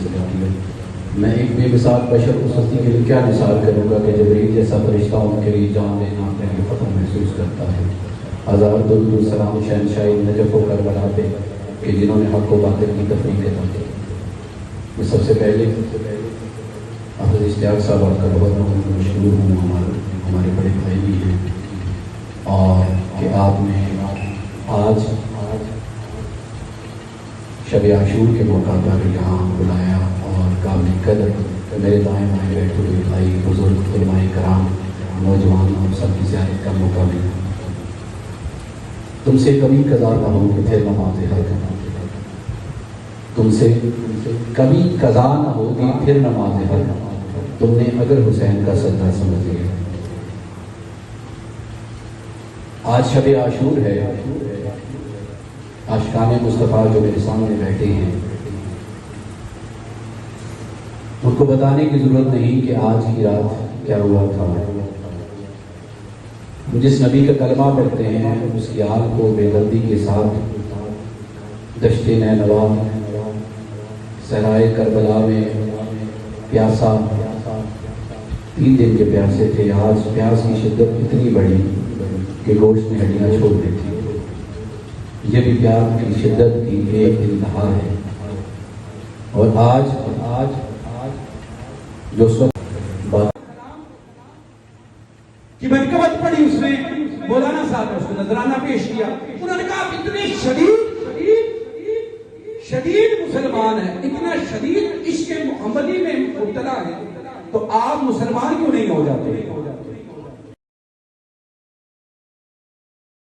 سے ہوتی ہے. میں ایک بے مثال بشر اس ہستی کے لیے کیا مثال کروں گا کہ جبریل جیسا فرشتہ ان کے لیے جان دینا اپنے لیے فتح محسوس کرتا ہے. ہزار درود و سلام شہنشاہ نجف و کربلا پہ کہ جنہوں نے حق و باطل کی تفریق کی. میں سب سے پہلے حافظ اشتیاق صاحب آپ کا بہت بہت مشکور ہوں. ہمارے بڑے بھائی بھی ہیں اور کہ آپ نے آج شب عاشور کے موقع پر یہاں بلایا اور قابل قدر میرے دائیں بائیں بیٹھے ہوئے بھائی بزرگ علماء کرام نوجوان اور سب کی زیارت کا موقع ملا. تم سے کبھی قضا نہ ہو کہ پھر نماز حق کرنا. تم سے کبھی قضا نہ ہوگی پھر نماز حق. تم نے اگر حسین کا سجدہ سمجھ لیا. آج شب عاشور ہے. عاشقان مصطفیٰ جو میرے سامنے بیٹھے ہیں ان کو بتانے کی ضرورت نہیں کہ آج کی رات کیا ہوا تھا. جس نبی کا کلمہ پڑھتے ہیں اس کی آل کو بے دردی کے ساتھ دشت نینوا صحرائے کربلا میں پیاسا 3 دن کے پیاسے تھے. آج پیاس کی شدت اتنی بڑی کہ گوشت نے ہڈیاں چھوڑ دی تھی. یہ بھی پیار کی شدت کی ایک انتہا ہے. اور آج جو اس وقت بات کی منقبت پڑی اس نے مولانا صاحب نے اس کو نذرانہ پیش کیا. انہوں نے کہا آپ اتنے شدید مسلمان ہیں, اتنا شدید عشق محمدی میں مبتلا ہے تو آپ مسلمان کیوں نہیں ہو جاتے؟